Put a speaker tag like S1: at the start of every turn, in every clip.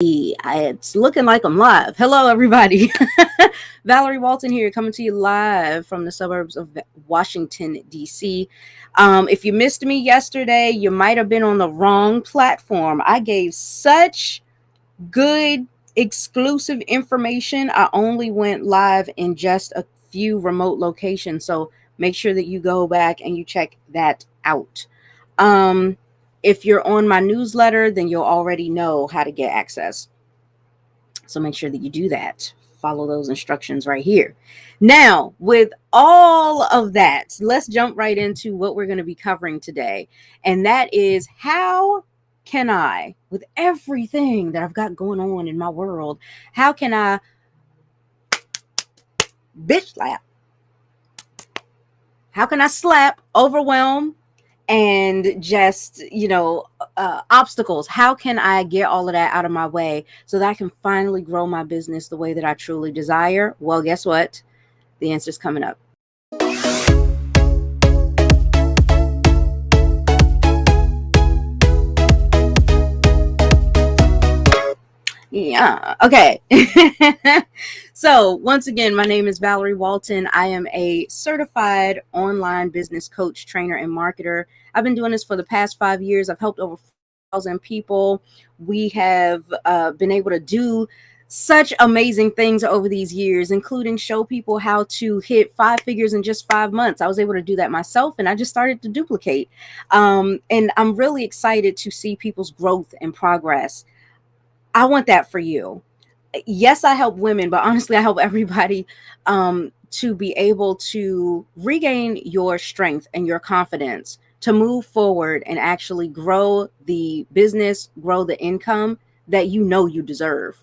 S1: It's looking like I'm live. Hello, everybody. Valerie Walton here, coming to you live from the suburbs of Washington, D.C. If you missed me yesterday, you might have been on the wrong platform. I gave such good exclusive information. I only went live in just a few remote locations. So make sure that you go back and you check that out. If you're on my newsletter, then you'll already know how to get access. So make sure that you do that. Follow those instructions right here. Now, with all of that, let's jump right into what we're going to be covering today. And that is, how can I, with everything that I've got going on in my world, how can I bitch slap? How can I slap, overwhelm, and just, obstacles? How can I get all of that out of my way so that I can finally grow my business the way that I truly desire? Well, guess what? The answer's coming up. Yeah. Okay. So once again, my name is Valerie Walton. I am a certified online business coach, trainer, and marketer. I've been doing this for the past 5 years. I've helped over 1,000 people. We have been able to do such amazing things over these years, including show people how to hit 5 figures in just 5 months. I was able to do that myself, and I just started to duplicate. And I'm really excited to see people's growth and progress. I want that for you. Yes, I help women, but honestly, I help everybody to be able to regain your strength and your confidence to move forward and actually grow the business, grow the income that you know you deserve.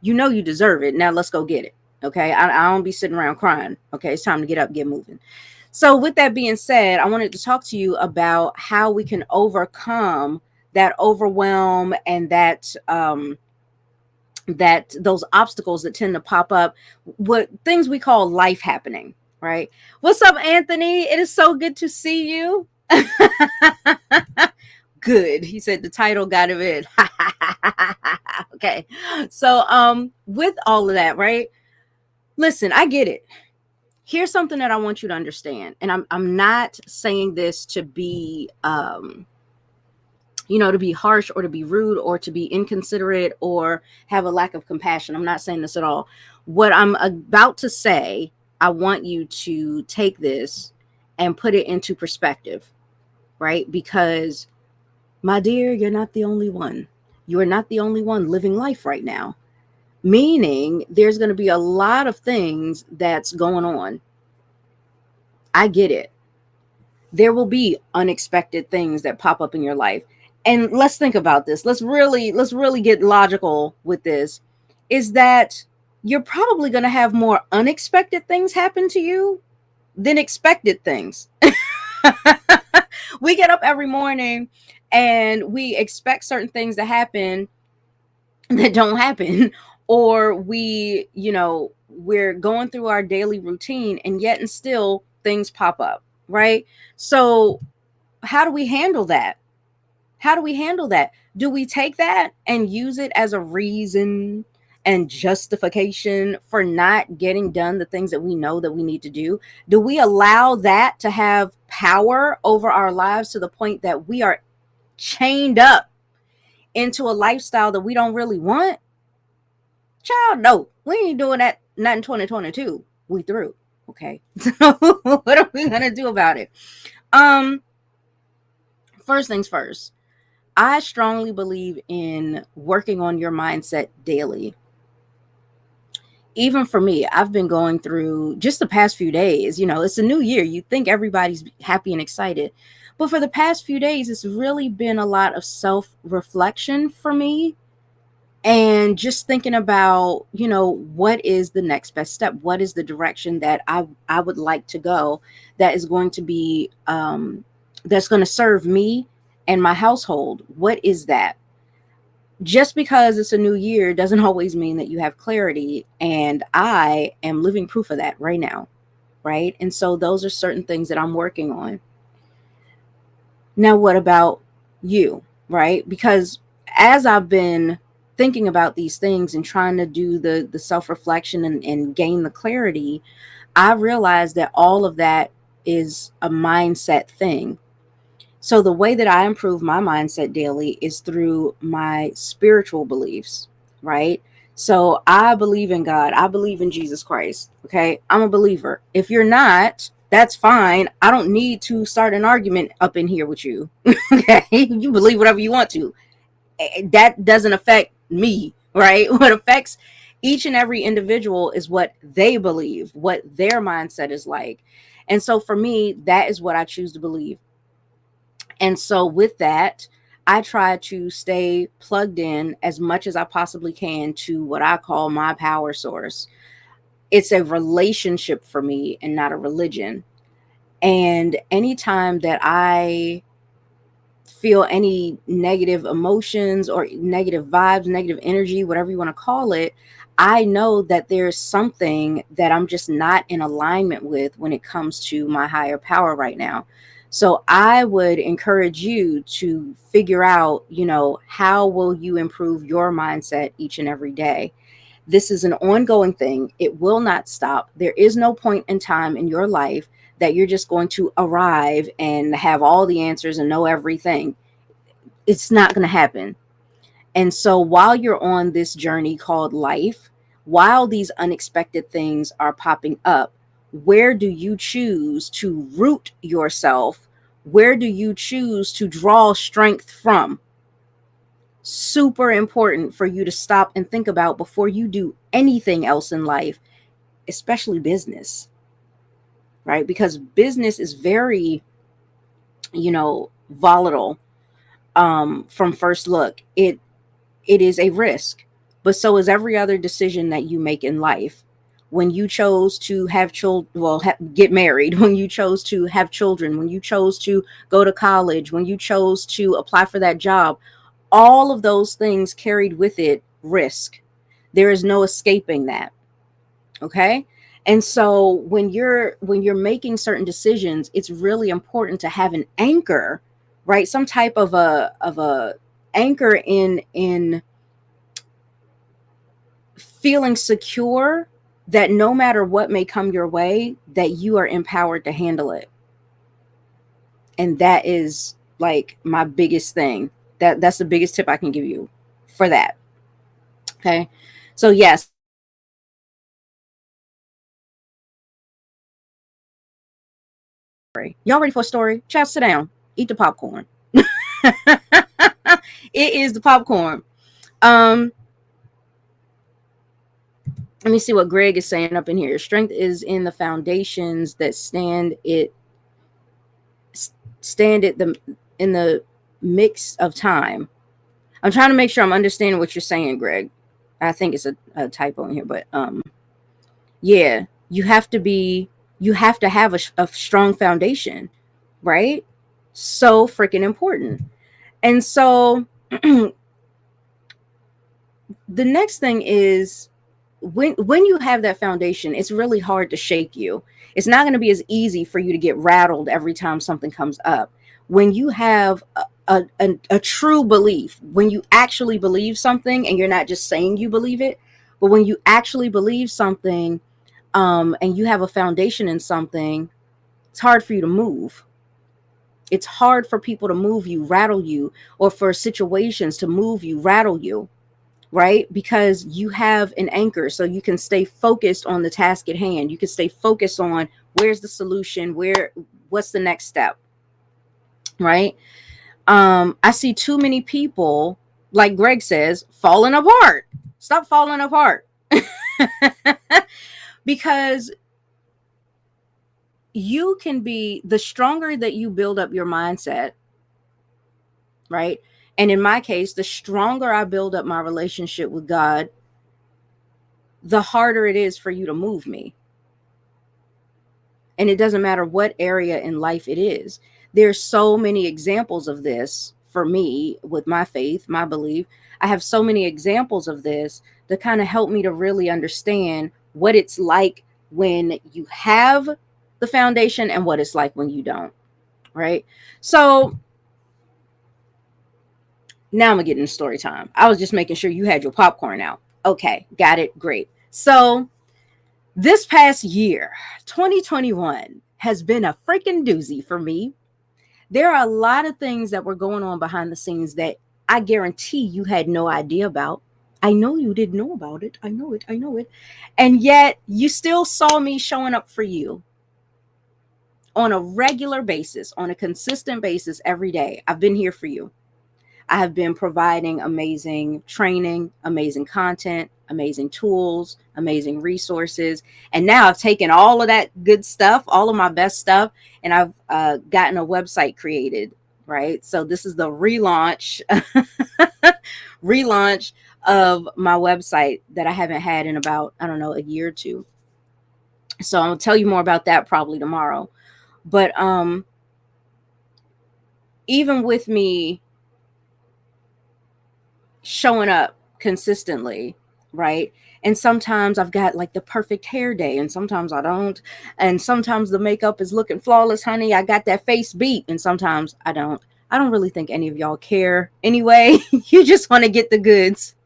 S1: You know you deserve it. Now let's go get it. Okay. I don't be sitting around crying. Okay. It's time to get up, get moving. So with that being said, I wanted to talk to you about how we can overcome that overwhelm and that those obstacles that tend to pop up, what things we call life happening, right? What's up, Anthony? It is so good to see you. Good. He said the title got it. Okay. So with all of that, right? Listen, I get it. Here's something that I want you to understand. And I'm not saying this to be to be harsh or to be rude or to be inconsiderate or have a lack of compassion. I'm not saying this at all. What I'm about to say, I want you to take this and put it into perspective, right? Because, my dear, you're not the only one. You're not the only one living life right now. Meaning there's going to be a lot of things that's going on. I get it. There will be unexpected things that pop up in your life. And let's think about this. Let's really get logical with this. Is that you're probably going to have more unexpected things happen to you than expected things. We get up every morning and we expect certain things to happen that don't happen, or we're going through our daily routine and yet and still things pop up, right? So how do we handle that? How do we handle that? Do we take that and use it as a reason and justification for not getting done the things that we know that we need to do? Do we allow that to have power over our lives to the point that we are chained up into a lifestyle that we don't really want? Child, no, we ain't doing that. Not in 2022. We through. Okay. So what are we going to do about it? First things first. I strongly believe in working on your mindset daily. Even for me, I've been going through just the past few days, it's a new year. You think everybody's happy and excited. But for the past few days, it's really been a lot of self-reflection for me. And just thinking about, what is the next best step? What is the direction that I would like to go that is going to be, that's going to serve me and my household? What is that? Just because it's a new year doesn't always mean that you have clarity. And I am living proof of that right now. Right. And so those are certain things that I'm working on. Now, what about you? Right? Because as I've been thinking about these things and trying to do the self-reflection and gain the clarity, I realized that all of that is a mindset thing. So the way that I improve my mindset daily is through my spiritual beliefs, right? So I believe in God. I believe in Jesus Christ. Okay. I'm a believer. If you're not, that's fine. I don't need to start an argument up in here with you. Okay. You believe whatever you want to. That doesn't affect me, right? What affects each and every individual is what they believe, what their mindset is like. And so for me, that is what I choose to believe. And so with that, I try to stay plugged in as much as I possibly can to what I call my power source. It's a relationship for me and not a religion. And anytime that I feel any negative emotions or negative vibes, negative energy, whatever you want to call it, I know that there's something that I'm just not in alignment with when it comes to my higher power right now. So I would encourage you to figure out, how will you improve your mindset each and every day? This is an ongoing thing. It will not stop. There is no point in time in your life that you're just going to arrive and have all the answers and know everything. It's not going to happen. And so while you're on this journey called life, while these unexpected things are popping up, where do you choose to root yourself? Where do you choose to draw strength from? Super important for you to stop and think about before you do anything else in life, especially business, right? Because business is very, volatile from first look. It is a risk, but so is every other decision that you make in life. When you chose to have children, get married, when you chose to have children, when you chose to go to college, when you chose to apply for that job, all of those things carried with it risk. There is no escaping that. Okay. And so when you're making certain decisions, it's really important to have an anchor, right? Some type of a anchor in feeling secure that no matter what may come your way, that you are empowered to handle it. And that is like my biggest thing. That's the biggest tip I can give you for that. Okay. So yes, y'all ready for a story? Child, sit down. Eat the popcorn. It is the popcorn. Um, Let me see what Greg is saying up in here. Strength is in the foundations that stand at the in the mix of time. I'm trying to make sure I'm understanding what you're saying, Greg. I think it's a typo in here, but yeah, you have to have a strong foundation, right? So freaking important. And so the next thing is when you have that foundation, it's really hard to shake you. It's not going to be as easy for you to get rattled every time something comes up. When you have a true belief, when you actually believe something and you're not just saying you believe it, but when you actually believe something, and you have a foundation in something, it's hard for you to move. It's hard for people to move you, rattle you, or for situations to move you, rattle you, right? Because you have an anchor, so you can stay focused on the task at hand. You can stay focused on where's the solution, what's the next step, right? I see too many people, like Greg says, falling apart. Stop falling apart. Because you can be the stronger that you build up your mindset, right? And in my case, the stronger I build up my relationship with God, the harder it is for you to move me. And it doesn't matter what area in life it is. There's so many examples of this for me with my faith, my belief. I have so many examples of this that kind of help me to really understand what it's like when you have the foundation and what it's like when you don't, right? So Now I'm gonna get into story time. I was just making sure you had your popcorn out. Okay, got it. Great. So this past year, 2021, has been a freaking doozy for me. There are a lot of things that were going on behind the scenes that I guarantee you had no idea about. I know you didn't know about it. I know it. I know it. And yet you still saw me showing up for you on a regular basis, on a consistent basis every day. I've been here for you. I have been providing amazing training, amazing content, amazing tools, amazing resources. And now I've taken all of that good stuff, all of my best stuff, and I've gotten a website created, right? So this is the relaunch, relaunch of my website that I haven't had in about, I don't know, a year or two. So I'll tell you more about that probably tomorrow. But even with me showing up consistently, right? And sometimes I've got like the perfect hair day, and sometimes I don't. And sometimes the makeup is looking flawless, honey. I got that face beat, and sometimes I don't. I don't really think any of y'all care anyway. You just want to get the goods.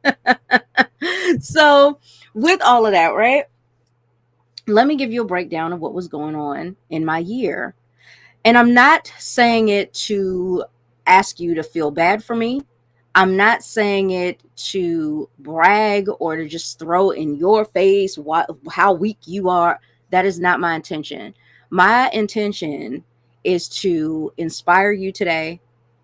S1: So, with all of that, right? Let me give you a breakdown of what was going on in my year. And I'm not saying it to ask you to feel bad for me. I'm not saying it to brag or to just throw in your face how weak you are. That is not my intention. My intention is to inspire you today,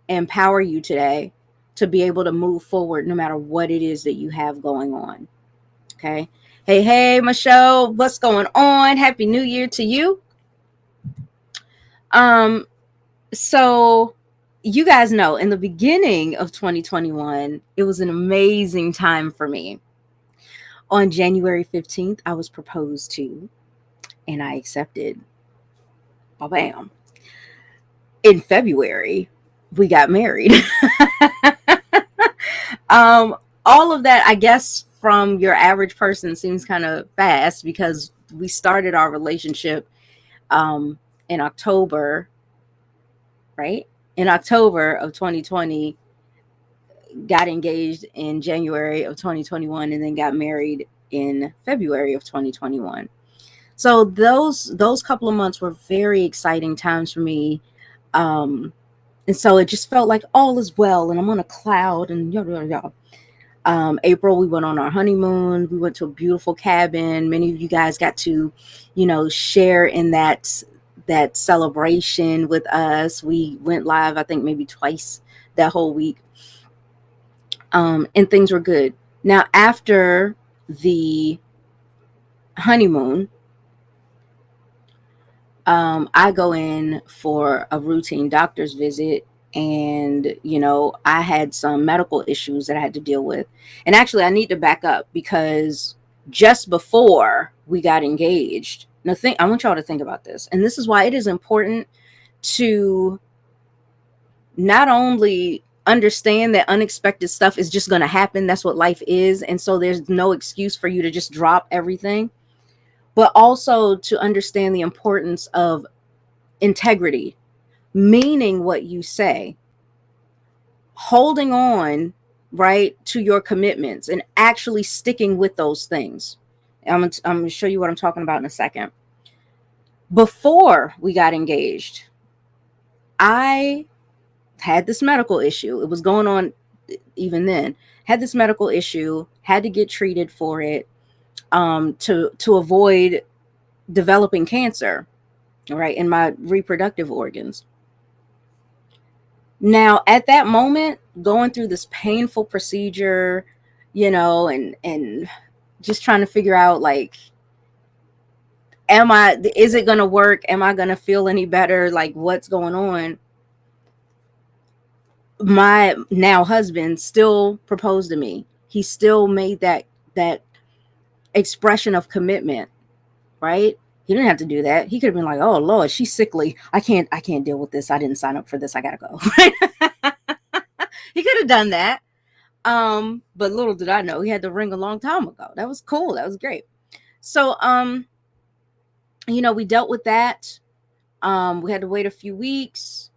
S1: empower you today to be able to move forward no matter what it is that you have going on. Okay. Hey, hey, Michelle, what's going on? Happy New Year to you. Um, So, you guys know in the beginning of 2021, it was an amazing time for me. On January 15th, I was proposed to and I accepted. Ba bam. In February, we got married. um, all of that, I guess, from your average person seems kind of fast because we started our relationship in October, right? In October of 2020, got engaged in January of 2021 and then got married in February of 2021. So those couple of months were very exciting times for me. And so it just felt like all is well and I'm on a cloud and yada yada yada. April, we went on our honeymoon. We went to a beautiful cabin. Many of you guys got to, share in that celebration with us. We went live, I think maybe twice that whole week. And things were good. Now, after the honeymoon, I go in for a routine doctor's visit, and I had some medical issues that I had to deal with. And actually, I need to back up because just before we got engaged, now I want y'all to think about this, and this is why it is important to not only understand that unexpected stuff is just going to happen. That's what life is. And so there's no excuse for you to just drop everything, but also to understand the importance of integrity, meaning what you say, holding on, right, to your commitments and actually sticking with those things. I'm going to show you what I'm talking about in a second. Before we got engaged, I had this medical issue. It was going on even then. Had this medical issue, had to get treated for it to avoid developing cancer, right, in my reproductive organs. Now, at that moment, going through this painful procedure, and just trying to figure out like, is it going to work? Am I going to feel any better? Like, what's going on? My now husband still proposed to me. He still made that expression of commitment, right? He didn't have to do that. He could have been like, "Oh Lord, she's sickly. I can't deal with this. I didn't sign up for this. I gotta go." He could have done that. But little did I know he had the ring a long time ago. That was cool. That was great. So we dealt with that. We had to wait a few weeks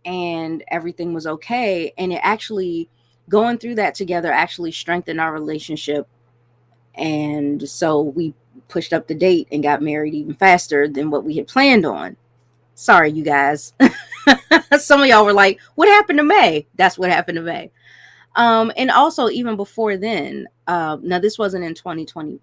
S1: and everything was okay. And it actually going through that together actually strengthened our relationship. And so we pushed up the date and got married even faster than what we had planned on. Sorry, you guys. Some of y'all were like, what happened to May? That's what happened to May. And also even before then, now this wasn't in 2020,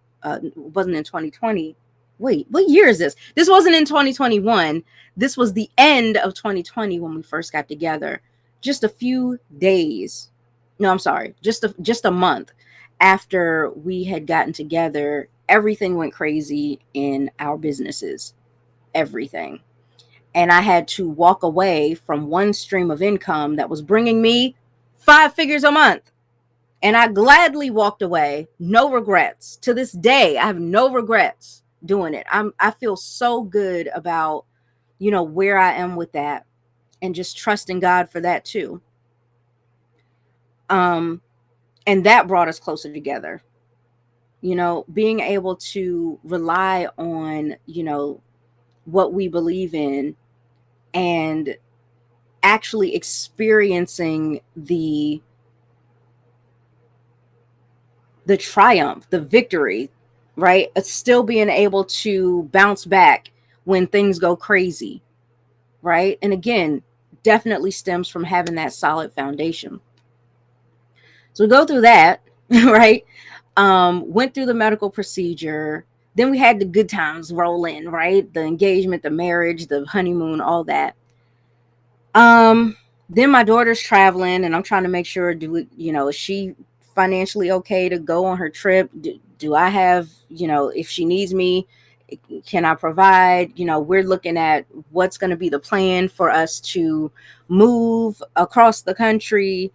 S1: wasn't in 2020. Wait, what year is this? This wasn't in 2021. This was the end of 2020 when we first got together. Just a few days. No, I'm sorry. Just a month after we had gotten together, everything went crazy in our businesses. Everything. And I had to walk away from one stream of income that was bringing me 5 figures a month. And I gladly walked away, no regrets. To this day, I have no regrets doing it. I feel so good about, where I am with that, and just trusting God for that too. And that brought us closer together. Being able to rely on, what we believe in, and actually experiencing the triumph, the victory, right? It's still being able to bounce back when things go crazy, right? And again, definitely stems from having that solid foundation. So we go through that, right? Went through the medical procedure. Then we had the good times roll in, right? The engagement, the marriage, the honeymoon, all that. Then my daughter's traveling, and I'm trying to make sure, is she financially okay to go on her trip? Do I have, if she needs me, can I provide? We're looking at what's going to be the plan for us to move across the country.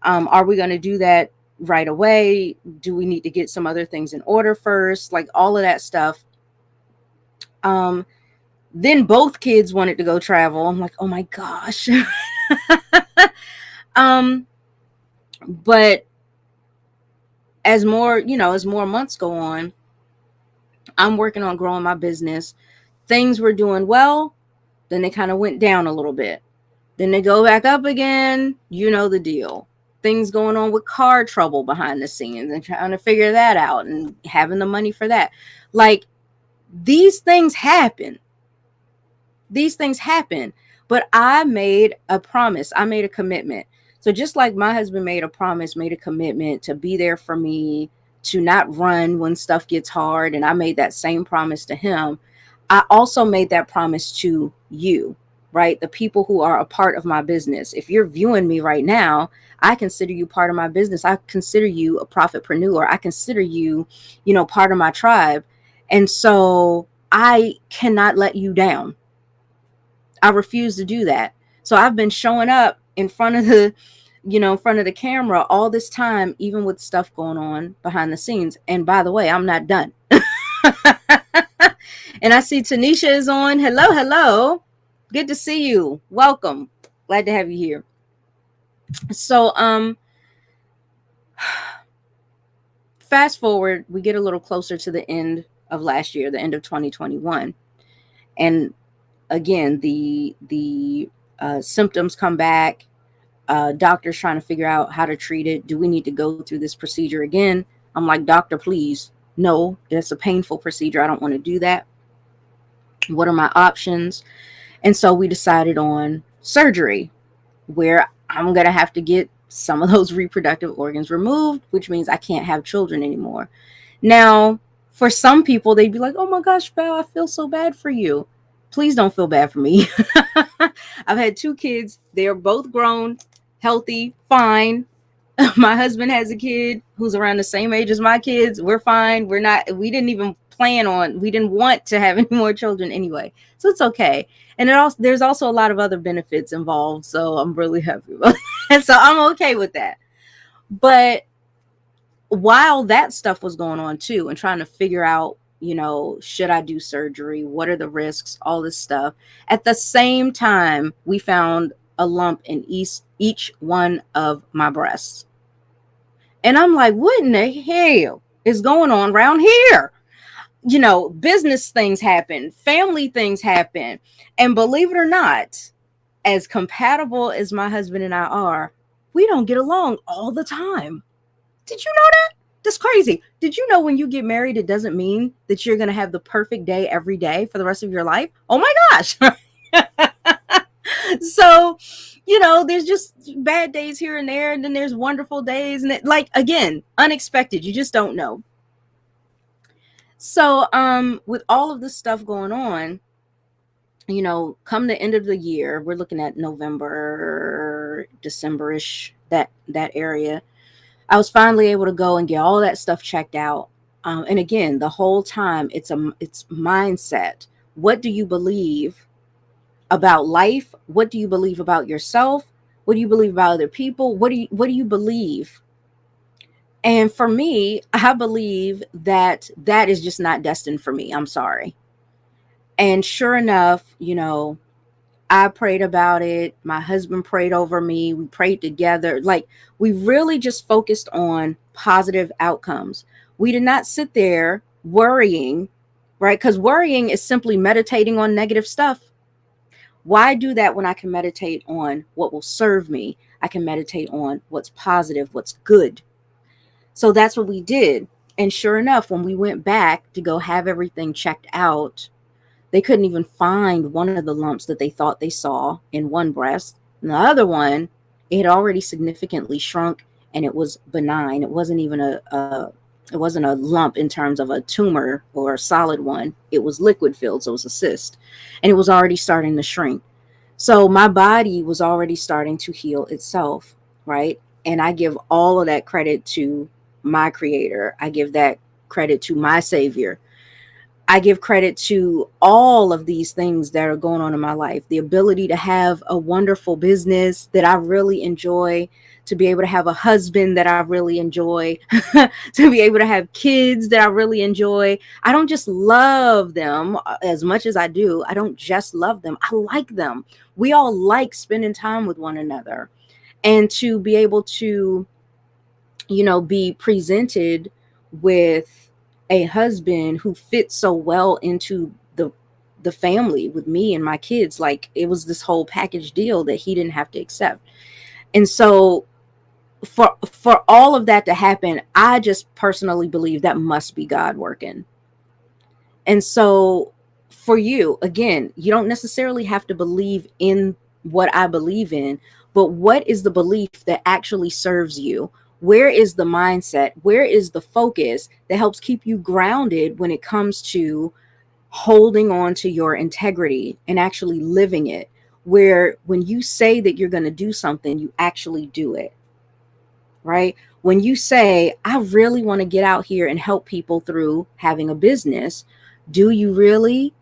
S1: Are we going to do that right away? Do we need to get some other things in order first? Like all of that stuff. Then both kids wanted to go travel. I'm like, oh my gosh. But as more months go on, I'm working on growing my business. Things were doing well. Then they kind of went down a little bit. Then they go back up again. You know the deal. Things going on with car trouble behind the scenes and trying to figure that out and having the money for that. Like, these things happen. But I made a promise. I made a commitment. So just like my husband made a promise, made a commitment to be there for me, to not run when stuff gets hard, and I made that same promise to him, I also made that promise to you, right? The people who are a part of my business. If you're viewing me right now, I consider you part of my business. I consider you a profitpreneur. I consider you, part of my tribe. And so I cannot let you down. I refuse to do that. So I've been showing up in front of the camera all this time, even with stuff going on behind the scenes. And by the way, I'm not done. And I see Tanisha is on. Hello. Good to see you. Welcome. Glad to have you here. So, fast forward, we get a little closer to the end of last year, the end of 2021. And again, the symptoms come back. Doctors trying to figure out how to treat it. Do we need to go through this procedure again? I'm like, doctor, please. No, it's a painful procedure. I don't want to do that. What are my options? And so we decided on surgery, where I'm going to have to get some of those reproductive organs removed, which means I can't have children anymore. Now, for some people, they'd be like, oh my gosh, Val, I feel so bad for you. Please don't feel bad for me. I've had 2 kids. They are both grown, healthy, fine. My husband has a kid who's around the same age as my kids. We're fine. We didn't want to have any more children anyway. So it's okay. And there's also a lot of other benefits involved. So I'm really happy about it. So I'm okay with that. But while that stuff was going on too, and trying to figure out, should I do surgery? What are the risks? All this stuff. At the same time, we found a lump in each one of my breasts. And I'm like, what in the hell is going on around here? Business things happen, family things happen. And believe it or not, as compatible as my husband and I are, We don't get along all the time. Did you know that? That's crazy. Did you know when you get married, it doesn't mean that you're going to have the perfect day every day for the rest of your life? Oh my gosh. So, there's just bad days here and there, and then there's wonderful days. And like, again, unexpected. You just don't know. So, with all of this stuff going on, come the end of the year, we're looking at November, Decemberish, that area. I was finally able to go and get all that stuff checked out. And again, the whole time, it's mindset. What do you believe about life? What do you believe about yourself? What do you believe about other people? What do you believe? And for me, I believe that that is just not destined for me. I'm sorry. And sure enough, I prayed about it. My husband prayed over me. We prayed together. Like, we really just focused on positive outcomes. We did not sit there worrying, right? Because worrying is simply meditating on negative stuff. Why do that when I can meditate on what will serve me? I can meditate on what's positive, what's good. So that's what we did. And sure enough, when we went back to go have everything checked out, they couldn't even find one of the lumps that they thought they saw in one breast. And the other one, it had already significantly shrunk, and it was benign. It wasn't even it wasn't a lump in terms of a tumor or a solid one. It was liquid filled, so it was a cyst. And it was already starting to shrink. So my body was already starting to heal itself, right? And I give all of that credit to my creator. I give that credit to my savior. I give credit to all of these things that are going on in my life. The ability to have a wonderful business that I really enjoy, to be able to have a husband that I really enjoy, to be able to have kids that I really enjoy. I don't just love them as much as I do. I don't just love them. I like them. We all like spending time with one another. And to be able to, be presented with a husband who fits so well into the family with me and my kids, like, it was this whole package deal that he didn't have to accept. And so for all of that to happen, I just personally believe that must be God working. And so for you, again, you don't necessarily have to believe in what I believe in, but what is the belief that actually serves you? Where is the mindset? Where is the focus that helps keep you grounded when it comes to holding on to your integrity and actually living it? Where when you say that you're going to do something, you actually do it, right? When you say, I really want to get out here and help people through having a business, do you really?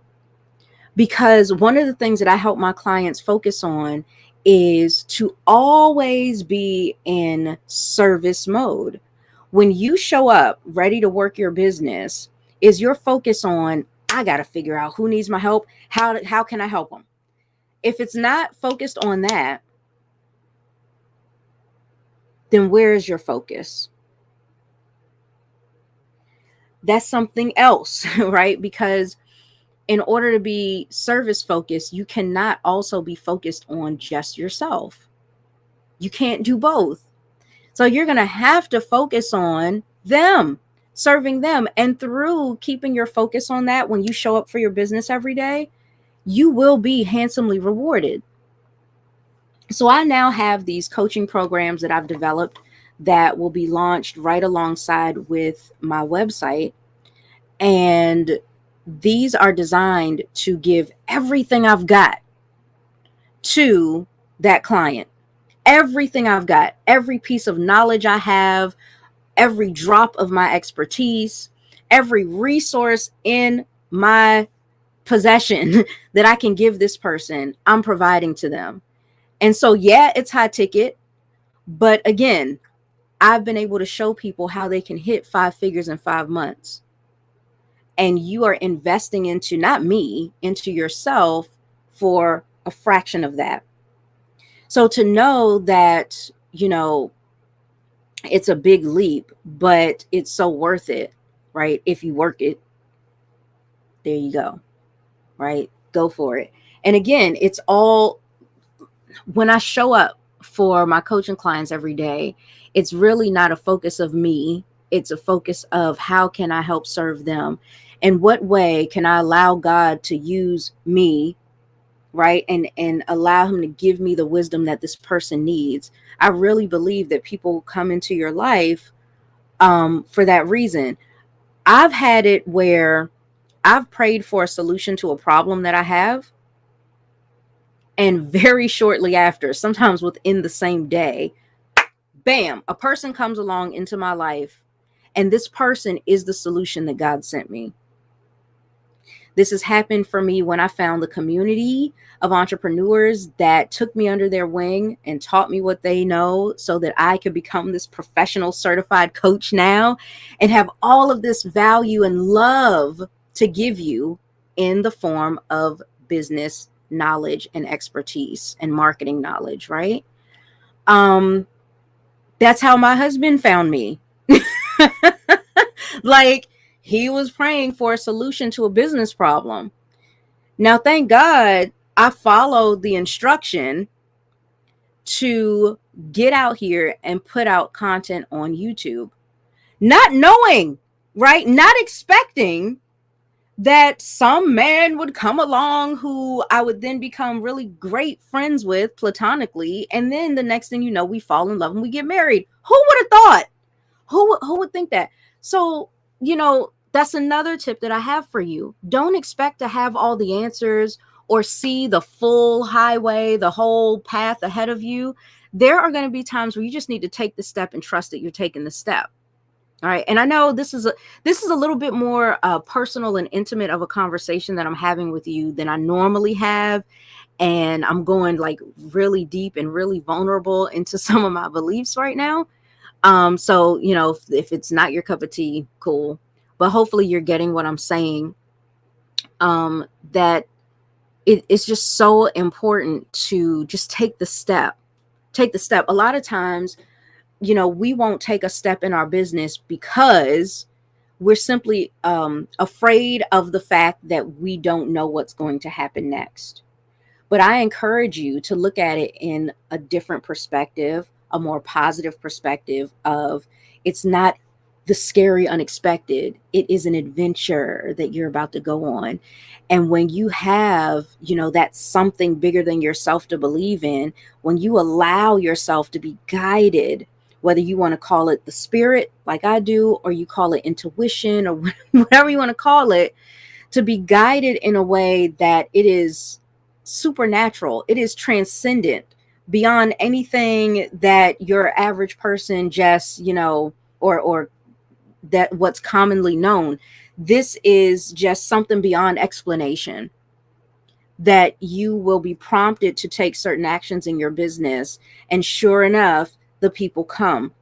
S1: Because one of the things that I help my clients focus on is to always be in service mode. When you show up ready to work your business, is your focus on, I got to figure out who needs my help? How can I help them? If it's not focused on that, then where is your focus? That's something else, right? Because in order to be service focused, you cannot also be focused on just yourself. You can't do both. So you're going to have to focus on them, serving them. And through keeping your focus on that, when you show up for your business every day, you will be handsomely rewarded. So I now have these coaching programs that I've developed that will be launched right alongside with my website. And these are designed to give everything I've got to that client. Everything I've got, every piece of knowledge I have, every drop of my expertise, every resource in my possession that I can give this person, I'm providing to them. And so, yeah, it's high ticket. But again, I've been able to show people how they can hit 5 figures in 5 months. And you are investing into, not me, into yourself for a fraction of that. So to know that, it's a big leap, but it's so worth it, right? If you work it, there you go, right? Go for it. And again, it's all when I show up, for my coaching clients every day, it's really not a focus of me. It's a focus of how can I help serve them? In what way can I allow God to use me, right? And allow him to give me the wisdom that this person needs. I really believe that people come into your life for that reason. I've had it where I've prayed for a solution to a problem that I have, and very shortly after, sometimes within the same day, bam, a person comes along into my life, and this person is the solution that God sent me. This has happened for me when I found the community of entrepreneurs that took me under their wing and taught me what they know so that I could become this professional certified coach now and have all of this value and love to give you in the form of business knowledge and expertise and marketing knowledge, right? That's how my husband found me. Like, he was praying for a solution to a business problem. Now, thank God I followed the instruction to get out here and put out content on YouTube, not knowing, right? Not expecting that some man would come along who I would then become really great friends with platonically. And then the next thing you know, we fall in love and we get married. Who would have thought? Who would think that? So, that's another tip that I have for you. Don't expect to have all the answers or see the full highway, the whole path ahead of you. There are going to be times where you just need to take the step and trust that you're taking the step. All right. And I know this is a little bit more personal and intimate of a conversation that I'm having with you than I normally have. And I'm going like really deep and really vulnerable into some of my beliefs right now. So, if it's not your cup of tea, cool. But hopefully you're getting what I'm saying. That it's just so important to just take the step. Take the step. A lot of times, we won't take a step in our business because we're simply afraid of the fact that we don't know what's going to happen next. But I encourage you to look at it in a different perspective, a more positive perspective of it's not the scary unexpected. It is an adventure that you're about to go on. And when you have, that something bigger than yourself to believe in, when you allow yourself to be guided, whether you want to call it the spirit like I do, or you call it intuition or whatever you want to call it, to be guided in a way that it is supernatural, it is transcendent beyond anything that your average person just, or that what's commonly known. This is just something beyond explanation, that you will be prompted to take certain actions in your business. And sure enough, the people come.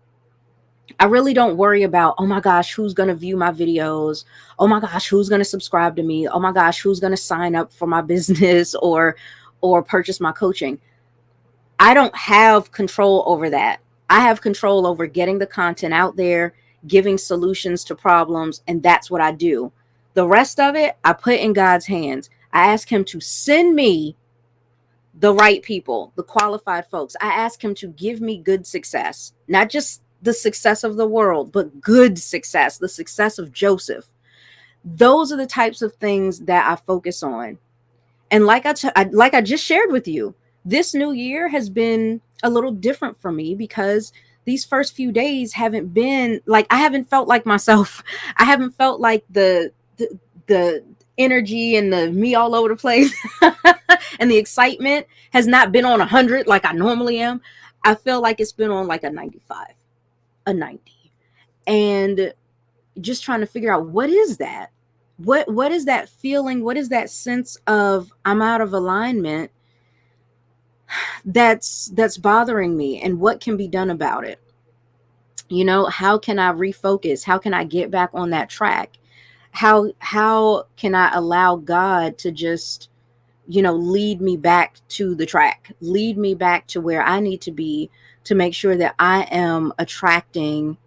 S1: I really don't worry about, oh my gosh, who's going to view my videos? Oh my gosh, who's going to subscribe to me? Oh my gosh, who's going to sign up for my business or purchase my coaching? I don't have control over that. I have control over getting the content out there, giving solutions to problems, and that's what I do. The rest of it, I put in God's hands. I ask him to send me the right people, the qualified folks. I ask him to give me good success, not just the success of the world, but good success, the success of Joseph. Those are the types of things that I focus on. And like I just shared with you, this new year has been a little different for me because these first few days haven't been like, I haven't felt like myself. I haven't felt like the energy and the me all over the place and the excitement has not been on 100 like I normally am. I feel like it's been on like a 95, a 90. And just trying to figure out, what is that? What is that feeling? What is that sense of I'm out of alignment that's bothering me, and what can be done about it? How can I refocus? How can I get back on that track? How can I allow God to just, lead me back to the track, lead me back to where I need to be, to make sure that I am attracting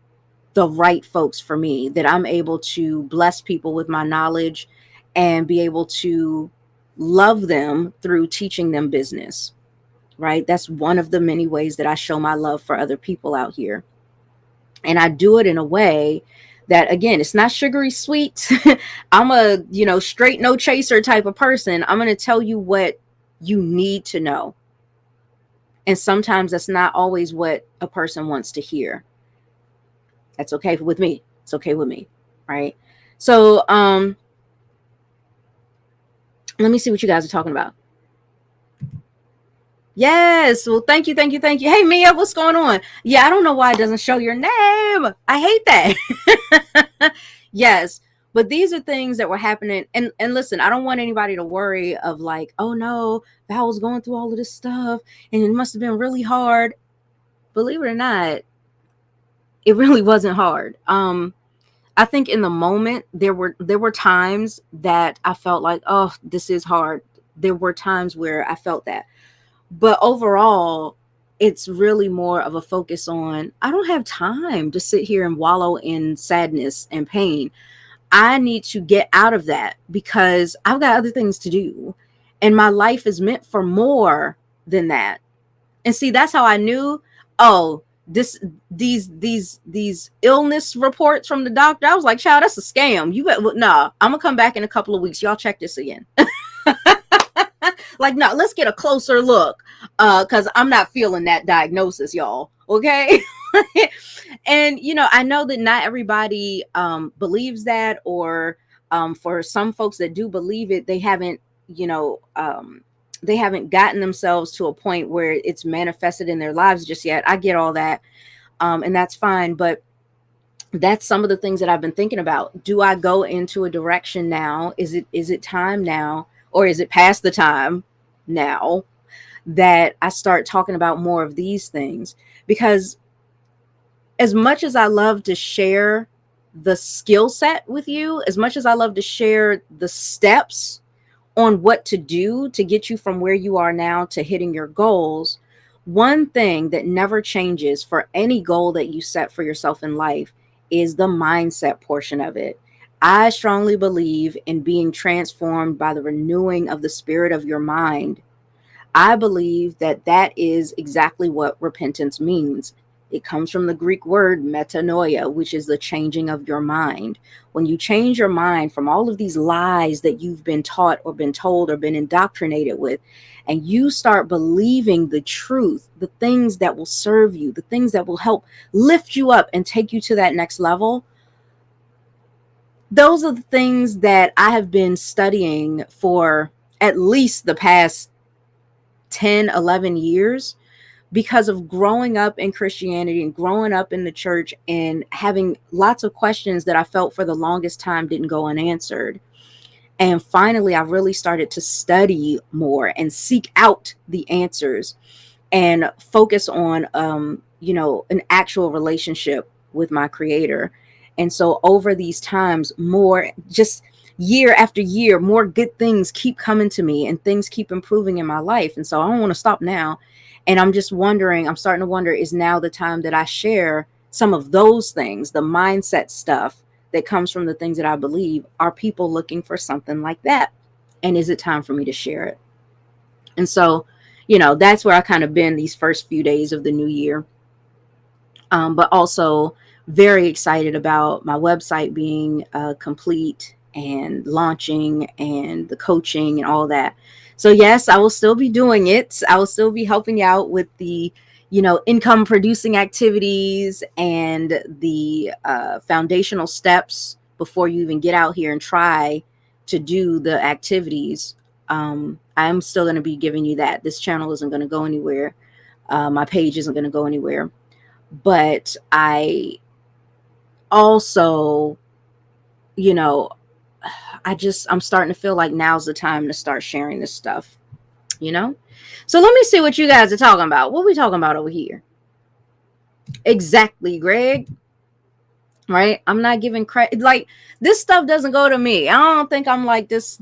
S1: the right folks for me, that I'm able to bless people with my knowledge and be able to love them through teaching them business. right? That's one of the many ways that I show my love for other people out here. And I do it in a way that, again, it's not sugary sweet. I'm a, straight no chaser type of person. I'm going to tell you what you need to know. And sometimes that's not always what a person wants to hear. That's okay with me. It's okay with me. Right. So, let me see what you guys are talking about. Yes. Well, thank you. Thank you. Thank you. Hey, Mia, what's going on? Yeah, I don't know why it doesn't show your name. I hate that. Yes. But these are things that were happening. And listen, I don't want anybody to worry of like, oh no, Val was going through all of this stuff and it must have been really hard. Believe it or not, it really wasn't hard. I think in the moment there were times that I felt like, oh, this is hard. There were times where I felt that. But overall, it's really more of a focus on I don't have time to sit here and wallow in sadness and pain. I need to get out of that because I've got other things to do. And my life is meant for more than that. And see, that's how I knew, oh, these illness reports from the doctor. I was like, child, that's a scam. You better nah, I'm gonna come back in a couple of weeks. Y'all check this again. Like, no, let's get a closer look. Because I'm not feeling that diagnosis, y'all. Okay. And I know that not everybody believes that, or for some folks that do believe it, they haven't gotten themselves to a point where it's manifested in their lives just yet. I get all that. And that's fine. But that's some of the things that I've been thinking about. Do I go into a direction now? Is it time now? Or is it past the time now that I start talking about more of these things? Because as much as I love to share the skill set with you, as much as I love to share the steps on what to do to get you from where you are now to hitting your goals, one thing that never changes for any goal that you set for yourself in life is the mindset portion of it. I strongly believe in being transformed by the renewing of the spirit of your mind. I believe that that is exactly what repentance means. It comes from the Greek word metanoia, which is the changing of your mind. When you change your mind from all of these lies that you've been taught or been told or been indoctrinated with, and you start believing the truth, the things that will serve you, the things that will help lift you up and take you to that next level, those are the things that I have been studying for at least the past 10, 11 years because of growing up in Christianity and growing up in the church and having lots of questions that I felt for the longest time didn't go unanswered. And finally, I really started to study more and seek out the answers and focus on, an actual relationship with my creator. And so over these times, more just year after year, more good things keep coming to me and things keep improving in my life. And so I don't want to stop now. And I'm starting to wonder, is now the time that I share some of those things, the mindset stuff that comes from the things that I believe? Are people looking for something like that? And is it time for me to share it? And so, that's where I kind of been these first few days of the new year. But also very excited about my website being complete and launching and the coaching and all that. So yes, I will still be doing it. I will still be helping out with the, income producing activities and the foundational steps before you even get out here and try to do the activities. I'm still going to be giving you that. This channel isn't going to go anywhere. My page isn't going to go anywhere. But I also, I'm starting to feel like now's the time to start sharing this stuff, So let me see what you guys are talking about. What are we talking about over here? Exactly, Greg. Right? I'm not giving credit. Like, this stuff doesn't go to me. I don't think I'm like this.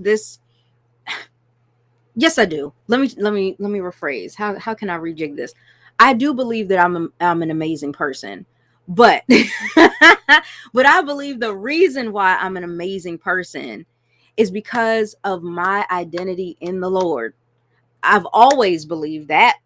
S1: Yes, I do. Let me rephrase. How can I rejig this? I do believe that I'm an amazing person. But but I believe the reason why I'm an amazing person is because of my identity in the Lord. I've always believed that.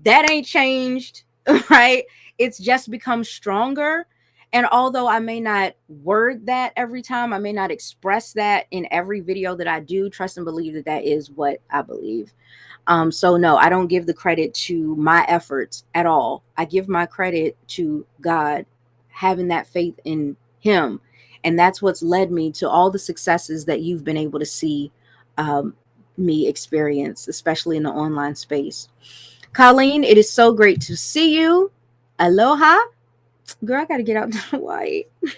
S1: That ain't changed, right? It's just become stronger. And although I may not word that every time, I may not express that in every video that I do, trust and believe that that is what I believe. So no, I don't give the credit to my efforts at all. I give my credit to God, having that faith in Him. And that's what's led me to all the successes that you've been able to see um, me experience, especially in the online space. Colleen, it is so great to see you. Aloha. Girl, I got to get out to Hawaii. I'm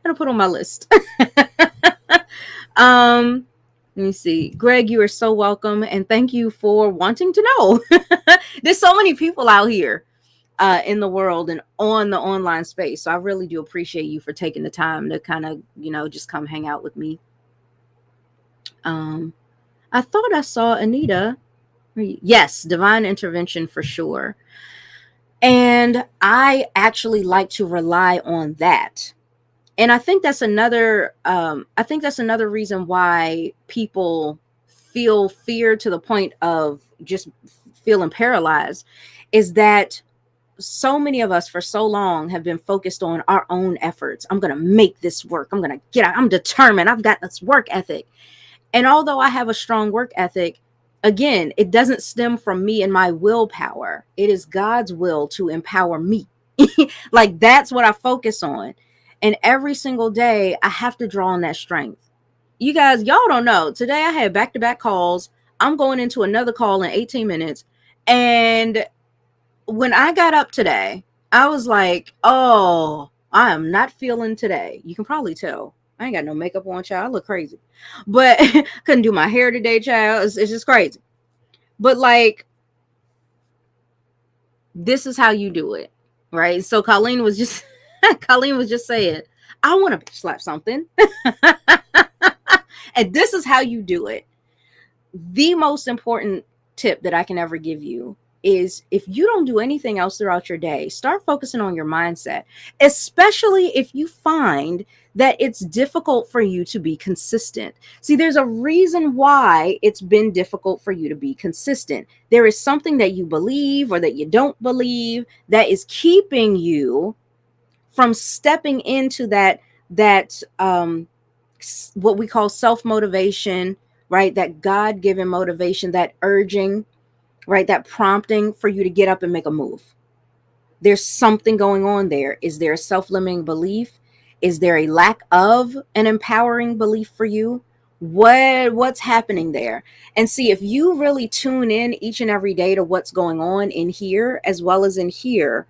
S1: going to put on my list. Let me see. Greg, you are so welcome. And thank you for wanting to know. There's so many people out here in the world and on the online space. So I really do appreciate you for taking the time to kind of, just come hang out with me. I thought I saw Anita. Yes, divine intervention for sure. And I actually like to rely on that. And I think that's another reason why people feel fear to the point of just feeling paralyzed, is that so many of us for so long have been focused on our own efforts. I'm going to make this work. I'm going to get out. I'm determined. I've got this work ethic. And although I have a strong work ethic, again, it doesn't stem from me and my willpower. It is God's will to empower me. Like, that's what I focus on. And every single day, I have to draw on that strength. You guys, y'all don't know. Today, I had back-to-back calls. I'm going into another call in 18 minutes. And when I got up today, I was like, oh, I am not feeling today. You can probably tell. I ain't got no makeup on, child. I look crazy. But couldn't do my hair today, child. It's just crazy. But like, this is how you do it, right? So Colleen was just saying, I want to slap something. And this is how you do it. The most important tip that I can ever give you is, if you don't do anything else throughout your day, start focusing on your mindset, especially if you find that it's difficult for you to be consistent. See, there's a reason why it's been difficult for you to be consistent. There is something that you believe or that you don't believe that is keeping you from stepping into that what we call self-motivation, right? That God-given motivation, that urging, right? That prompting for you to get up and make a move. There's something going on there. Is there a self-limiting belief? Is there a lack of an empowering belief for you? What's happening there? And see, if you really tune in each and every day to what's going on in here as well as in here,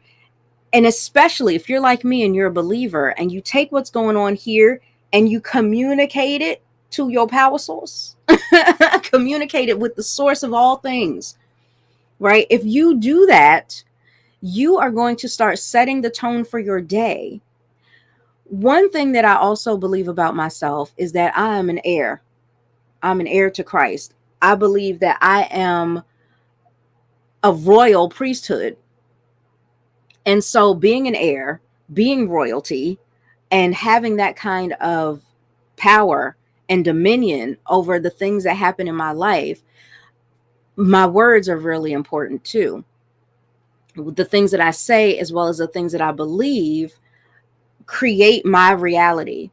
S1: and especially if you're like me and you're a believer and you take what's going on here and you communicate it to your power source, communicate it with the source of all things, right? If you do that, you are going to start setting the tone for your day. One thing that I also believe about myself is that I am an heir. I'm an heir to Christ. I believe that I am a royal priesthood. And so being an heir, being royalty, and having that kind of power and dominion over the things that happen in my life, my words are really important too. The things that I say, as well as the things that I believe, create my reality.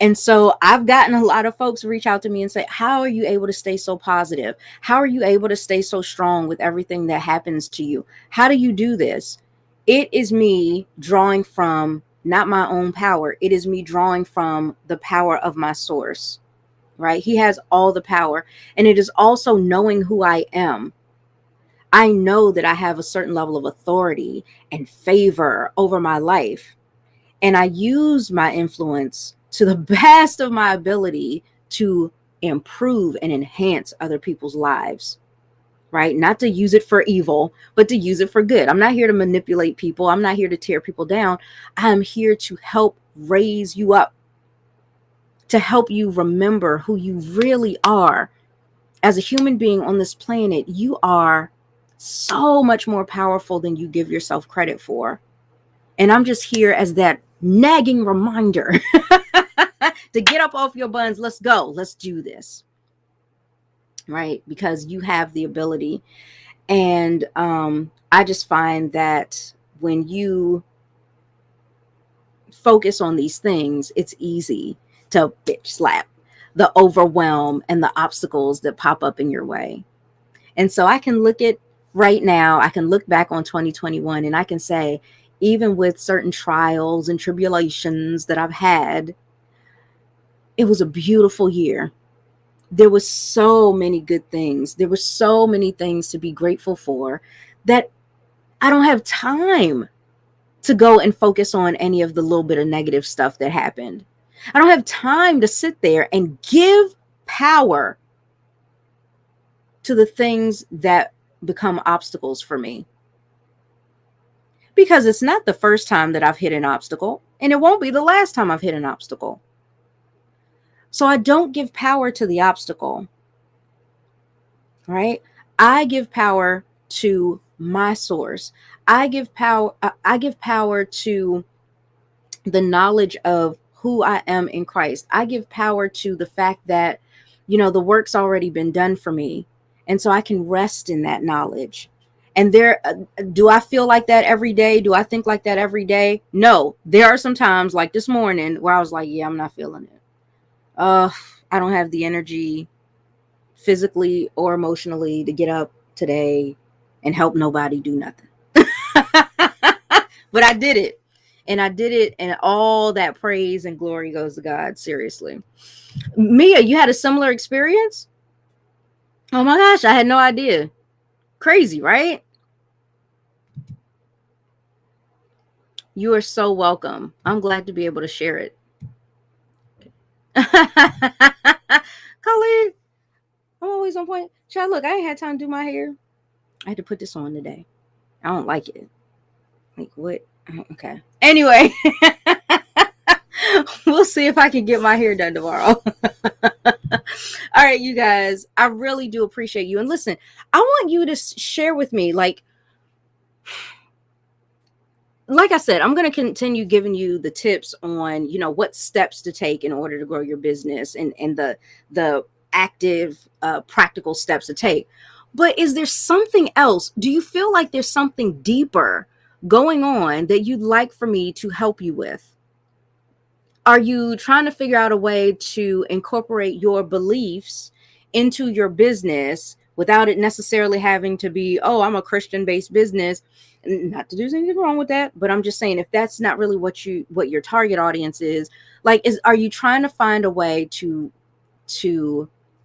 S1: And so I've gotten a lot of folks reach out to me and say, how are you able to stay so positive? How are you able to stay so strong with everything that happens to you? How do you do this? It is me drawing from not my own power. It is me drawing from the power of my source, right? He has all the power. And it is also knowing who I am. I know that I have a certain level of authority and favor over my life. And I use my influence to the best of my ability to improve and enhance other people's lives, right? Not to use it for evil, but to use it for good. I'm not here to manipulate people. I'm not here to tear people down. I'm here to help raise you up, to help you remember who you really are. As a human being on this planet, you are so much more powerful than you give yourself credit for. And I'm just here as that nagging reminder to get up off your buns. Let's go. Let's do this. Right? Because you have the ability. And I just find that when you focus on these things, it's easy to bitch slap the overwhelm and the obstacles that pop up in your way. And so I can look at right now, I can look back on 2021 and I can say, even with certain trials and tribulations that I've had, it was a beautiful year. There was so many good things. There were so many things to be grateful for that I don't have time to go and focus on any of the little bit of negative stuff that happened. I don't have time to sit there and give power to the things that become obstacles for me. Because it's not the first time that I've hit an obstacle, and it won't be the last time I've hit an obstacle. So I don't give power to the obstacle, right? I give power to my source. I give power to the knowledge of who I am in Christ. I give power to the fact that, the work's already been done for me. And so I can rest in that knowledge. And do I feel like that every day? Do I think like that every day? No, there are some times like this morning where I was like, yeah, I'm not feeling it. I don't have the energy physically or emotionally to get up today and help nobody do nothing. But I did it. And I did it, and all that praise and glory goes to God. Seriously. Mia, you had a similar experience? Oh my gosh, I had no idea. Crazy, right? You are so welcome. I'm glad to be able to share it. Colleen, I'm always on point. Child, look, I ain't had time to do my hair. I had to put this on today. I don't like it. Like, what? Okay. Anyway, we'll see if I can get my hair done tomorrow. All right, you guys, I really do appreciate you. And listen, I want you to share with me, like I said, I'm going to continue giving you the tips on, what steps to take in order to grow your business, and the active, practical steps to take. But is there something else? Do you feel like there's something deeper going on that you'd like for me to help you with? Are you trying to figure out a way to incorporate your beliefs into your business without it necessarily having to be, oh, I'm a Christian-based business? Not to do anything wrong with that, but I'm just saying, if that's not really what your target audience is, are you trying to find a way to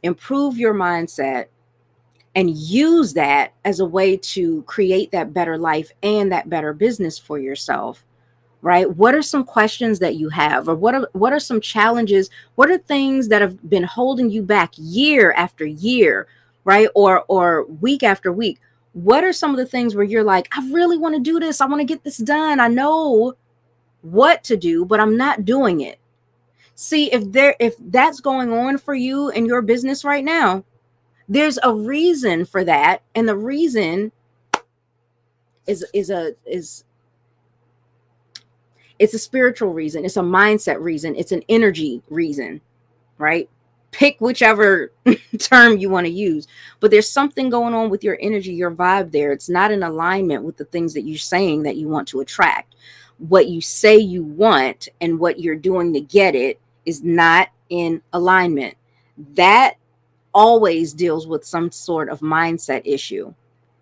S1: improve your mindset and use that as a way to create that better life and that better business for yourself? Right? What are some questions that you have, or what are some challenges? What are things that have been holding you back year after year, right? Or week after week? What are some of the things where you're like, I really want to do this. I want to get this done. I know what to do, but I'm not doing it. See, if that's going on for you in your business right now, there's a reason for that. And the reason is it's a spiritual reason. It's a mindset reason. It's an energy reason, right? Pick whichever term you want to use. But there's something going on with your energy, your vibe there. It's not in alignment with the things that you're saying that you want to attract. What you say you want and what you're doing to get it is not in alignment. That always deals with some sort of mindset issue.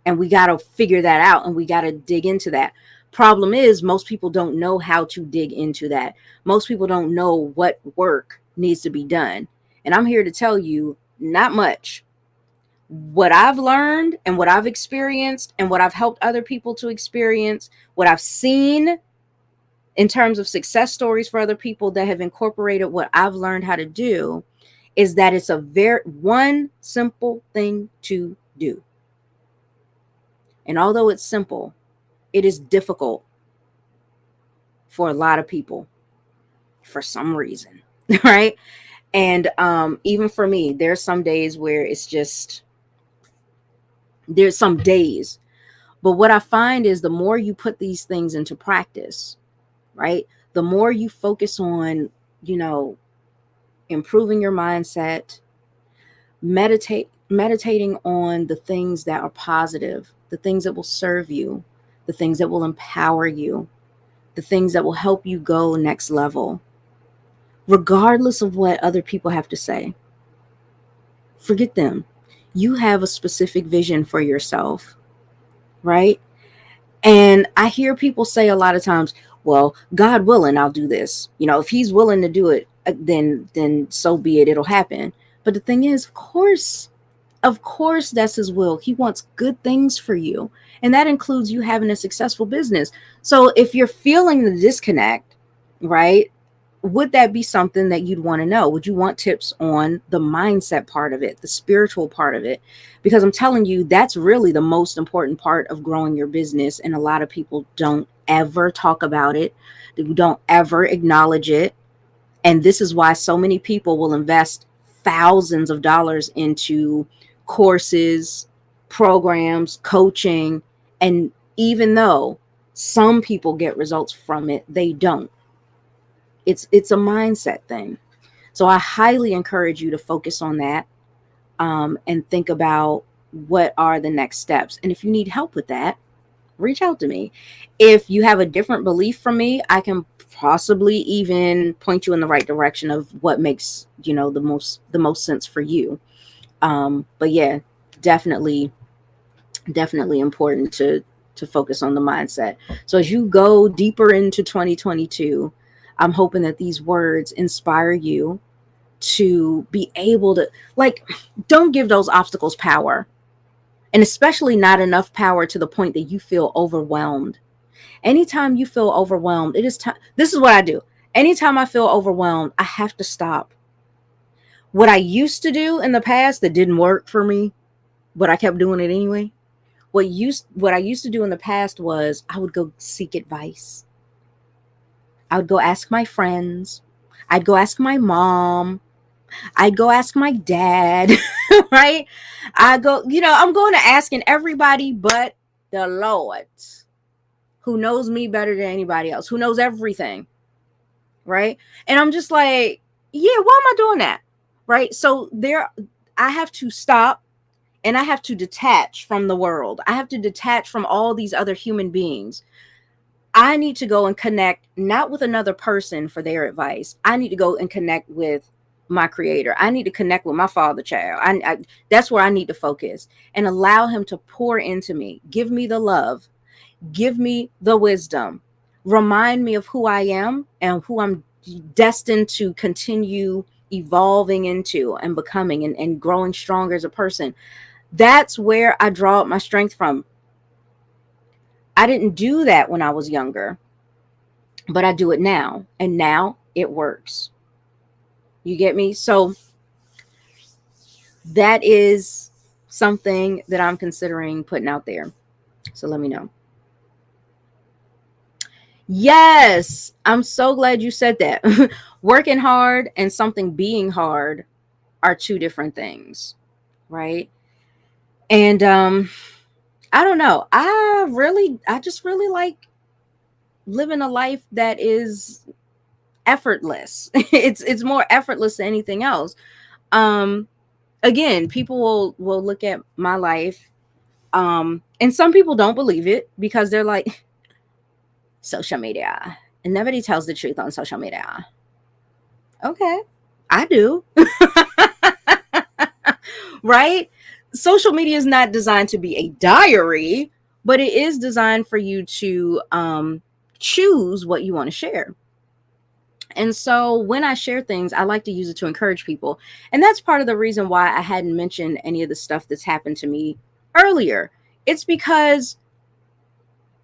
S1: And we got to figure that out, and we got to dig into that. Problem is, most people don't know how to dig into that. Most people don't know what work needs to be done. And I'm here to tell you, not much. What I've learned and what I've experienced and what I've helped other people to experience, what I've seen in terms of success stories for other people that have incorporated what I've learned how to do, is that it's a one simple thing to do. And although it's simple, it is difficult for a lot of people for some reason, right? And even for me, there's some days where there's some days. But what I find is the more you put these things into practice, right? The more you focus on, improving your mindset, meditate. meditating on the things that are positive, the things that will serve you, the things that will empower you, the things that will help you go next level, regardless of what other people have to say. Forget them. You have a specific vision for yourself, right? And I hear people say a lot of times, well, God willing, I'll do this. If he's willing to do it, then so be it, it'll happen. But the thing is, of course that's his will. He wants good things for you. And that includes you having a successful business. So if you're feeling the disconnect, right? Would that be something that you'd want to know? Would you want tips on the mindset part of it, the spiritual part of it? Because I'm telling you, that's really the most important part of growing your business. And a lot of people don't ever talk about it, they don't ever acknowledge it. And this is why so many people will invest thousands of dollars into courses, programs, coaching. And even though some people get results from it, they don't. It's a mindset thing. So I highly encourage you to focus on that, and think about what are the next steps. And if you need help with that, reach out to me. If you have a different belief from me, I can possibly even point you in the right direction of what makes the most sense for you. But yeah, definitely definitely important to focus on the mindset. So as you go deeper into 2022, I'm hoping that these words inspire you to be able to, like, don't give those obstacles power, and especially not enough power to the point that you feel overwhelmed. Anytime you feel overwhelmed, it is time. This is what I do. Anytime I feel overwhelmed, I have to stop. What I used to do in the past that didn't work for me, but I kept doing it anyway. What I used to do in the past was I would go seek advice. I would go ask my friends. I'd go ask my mom. I'd go ask my dad, right? I'm going to asking everybody but the Lord, who knows me better than anybody else, who knows everything, right? And I'm just like, yeah, why am I doing that? Right? So I have to stop, and I have to detach from the world. I have to detach from all these other human beings. I need to go and connect not with another person for their advice. I need to go and connect with my creator. I need to connect with my father child. That's where I need to focus and allow him to pour into me, give me the love, give me the wisdom, remind me of who I am and who I'm destined to continue evolving into and becoming, and growing stronger as a person. That's where I draw my strength from. I didn't do that when I was younger, but I do it now, and now it works. You get me? So that is something that I'm considering putting out there. So let me know. Yes, I'm so glad you said that. Working hard and something being hard are two different things, right? And I don't know. I just really like living a life that is effortless. It's more effortless than anything else. Um Again, people will look at my life, and some people don't believe it because they're like, social media, and nobody tells the truth on social media. Okay, I do. Right? Social media is not designed to be a diary, but it is designed for you to choose what you want to share. And so when I share things, I like to use it to encourage people. And that's part of the reason why I hadn't mentioned any of the stuff that's happened to me earlier. It's because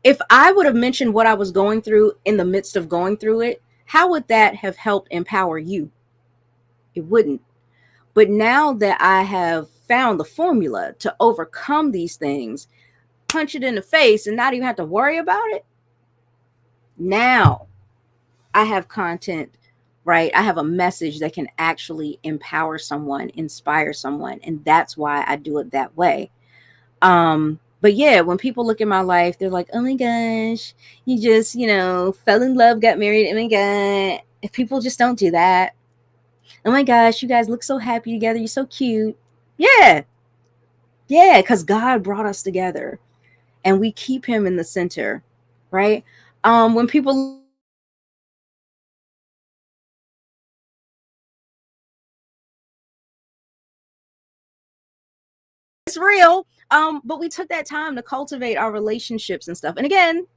S1: if I would have mentioned what I was going through in the midst of going through it, how would that have helped empower you? It wouldn't. But now that I have found the formula to overcome these things, punch it in the face and not even have to worry about it, now I have content, right? I have a message that can actually empower someone, inspire someone. And that's why I do it that way. But yeah, when people look at my life, they're like, oh my gosh, you just, fell in love, got married. Oh my God. If people just don't do that. Oh my gosh, you guys look so happy together. You're so cute. Yeah. Yeah, because God brought us together and we keep him in the center, right? When people it's real. But we took that time to cultivate our relationships and stuff. And again,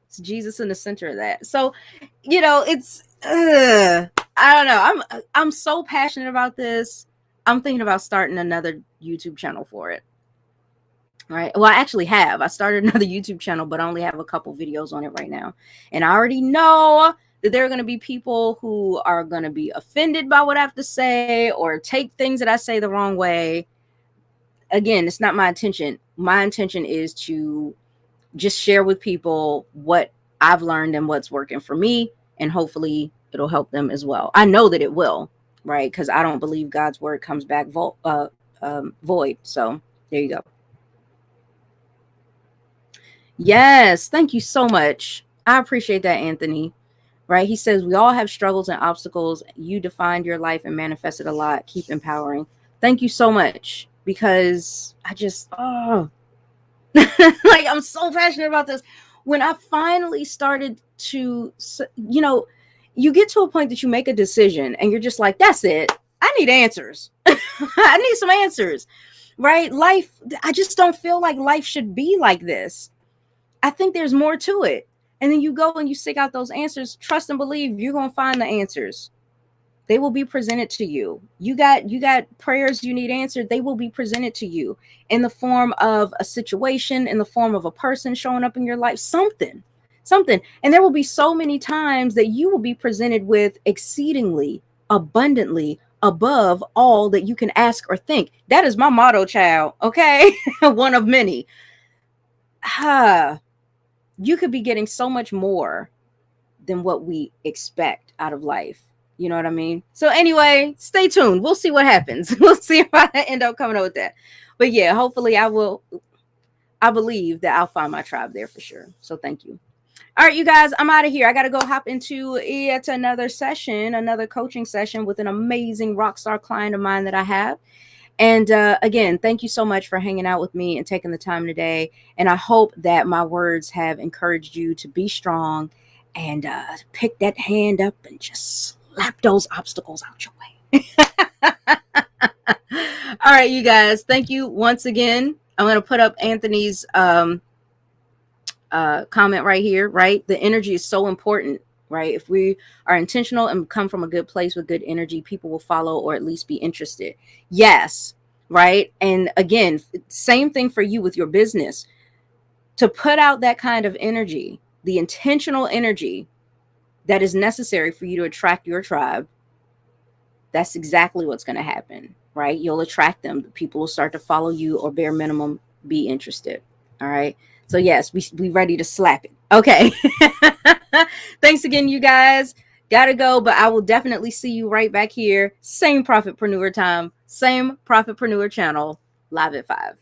S1: it's Jesus in the center of that. So, it's I don't know. I'm so passionate about this. I'm thinking about starting another YouTube channel for it. Right. Well, I actually have. I started another YouTube channel, but I only have a couple videos on it right now. And I already know that there are going to be people who are going to be offended by what I have to say or take things that I say the wrong way. Again, it's not my intention. My intention is to just share with people what I've learned and what's working for me. And hopefully it'll help them as well. I know that it will, right? Because I don't believe God's word comes back void. So there you go. Yes, thank you so much. I appreciate that, Anthony. Right? He says, we all have struggles and obstacles. You defined your life and manifested a lot. Keep empowering. Thank you so much because I just, like, I'm so passionate about this. When I finally started to, you get to a point that you make a decision and you're just like, that's it. I need answers. I need some answers, right? Life, I just don't feel like life should be like this. I think there's more to it. And then you go and you seek out those answers. Trust and believe you're going to find the answers. They will be presented to you. You got prayers you need answered. They will be presented to you in the form of a situation, in the form of a person showing up in your life, something. And there will be so many times that you will be presented with exceedingly abundantly above all that you can ask or think. That is my motto, child. Okay. One of many. You could be getting so much more than what we expect out of life. You know what I mean? So anyway, stay tuned. We'll see what happens. We'll see if I end up coming up with that. But yeah, hopefully I believe that I'll find my tribe there for sure. So thank you. All right, you guys, I'm out of here. I got to go hop into yet another session, another coaching session with an amazing rock star client of mine that I have. And again, thank you so much for hanging out with me and taking the time today. And I hope that my words have encouraged you to be strong and pick that hand up and just slap those obstacles out your way. All right, you guys, thank you once again. I'm going to put up Anthony's comment right here, right? The energy is so important, right? If we are intentional and come from a good place with good energy, people will follow or at least be interested. Yes, right? And again, same thing for you with your business. To put out that kind of energy, the intentional energy that is necessary for you to attract your tribe, that's exactly what's going to happen, right? You'll attract them. People will start to follow you or bare minimum be interested. All right. So yes, we ready to slap it. Okay. Thanks again, you guys. Gotta go, but I will definitely see you right back here. Same Profitpreneur time, same Profitpreneur channel, live at 5.